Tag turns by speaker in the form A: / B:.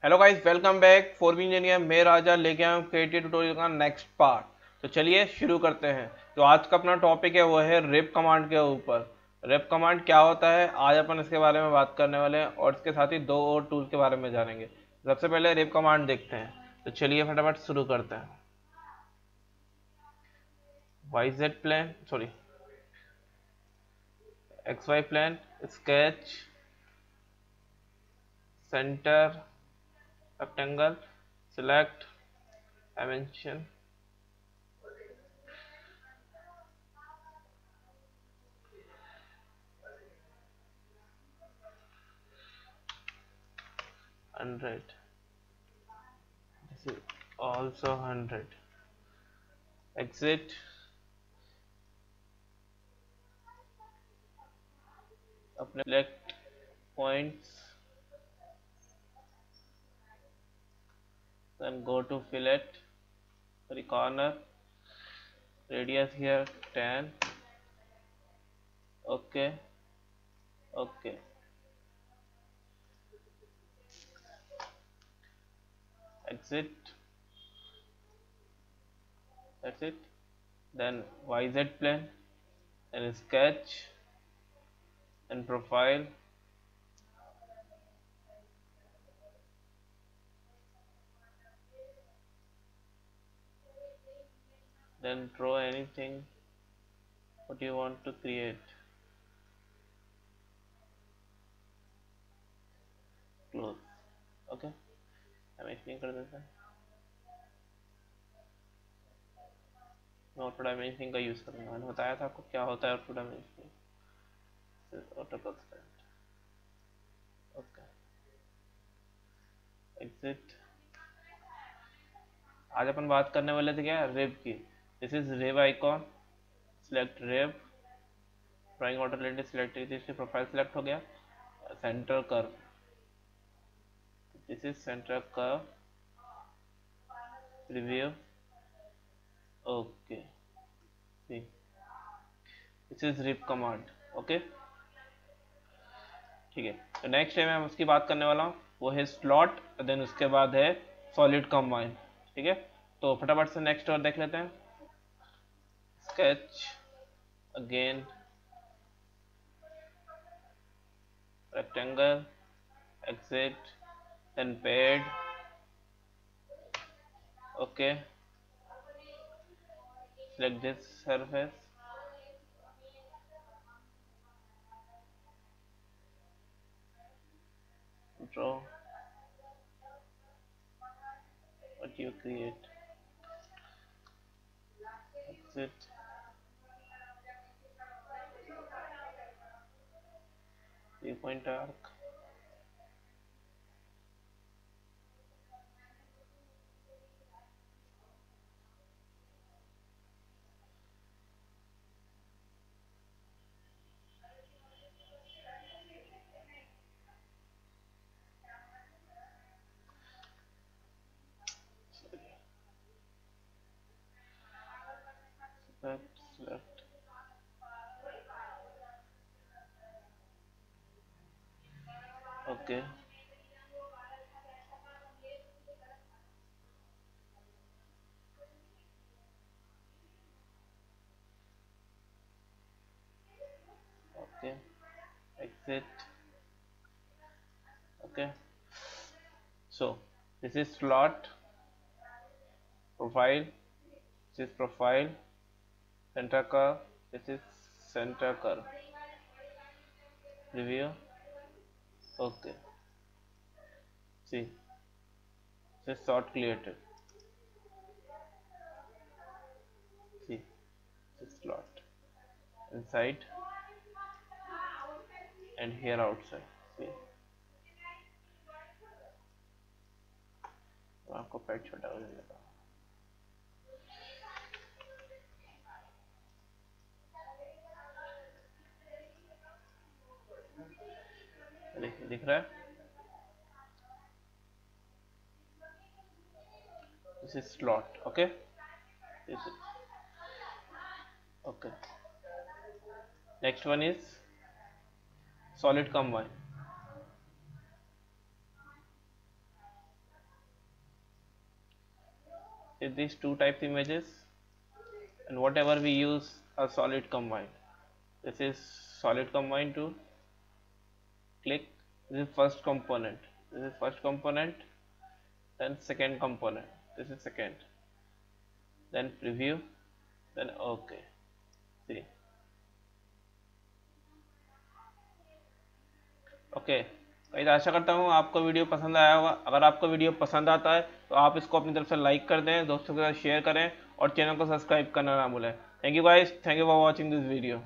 A: Hello guys, welcome back. For B engineer मैं राजा लेके आया हूँ क्रिएटिव ट्यूटोरियल का नेक्स्ट पार्ट। तो चलिए शुरू करते हैं। तो आज का अपना टॉपिक है वो है रिप कमांड के ऊपर। रिप कमांड क्या होता है, आज अपन इसके बारे में बात करने वाले हैं और इसके साथ ही दो और टूल के बारे में जानेंगे। सबसे पहले रिप कमांड देखते हैं। तो चलिए फटाफट शुरू करते हैं। Y Z plan, sorry, X Y plan, sketch, centre, rectangle, select, dimension, 100, this is also 100, exit, अपने select points, then go to fillet, sorry, corner, radius here 10, okay, okay, exit, that's it. Then YZ plane, then sketch, then profile, then draw anything what you want to create, close, okay. Dimensioning कर देते हैं, मैं auto dimensioning का use करूँगा। मैंने बताया था आपको क्या होता है auto dimensioning. Auto constraint, okay, exit. आज अपन बात करने वाले थे क्या, रिब की। This is rib icon, select rib, drawing auto lent select, इसकी प्रोफाइल सिलेक्ट हो गया। Centre curve, this is centre curve, preview, okay, see, this is rib command, okay, ठीक है। तो नेक्स्ट टाइम मैं उसकी बात करने वाला हूँ, वो है स्लॉट, देन उसके बाद है सॉलिड कंबाइन, ठीक है। तो फटाफट से नेक्स्ट और देख लेते हैं। Sketch, again rectangle, exit, then paired, okay, select this surface, draw what you create, exit, 3 point arc, left, okay, okay, exit, okay. So this is slot, profile, this is profile, center curve, this is center curve, review, okay, see, this is short created, see, this is slot, inside and here outside, see, आपको pad छोटा हो जाएगा। दिख रहा है, this is slot, okay, this is okay. Next one is solid combine, is these two types images, and whatever we use a solid combine. This is solid combine tool. Click. This is first component. This is first component. Then second component. This is second. Then preview. Then OK. See. Okay guys, आशा करता हूँ आपको video पसंद आया होगा। अगर आपको video पसंद आता है तो आप इसको अपनी तरफ से लाइक कर दें, दोस्तों के साथ शेयर करें और चैनल को सब्सक्राइब करना ना भूलें। Thank you guys, thank you for watching this video.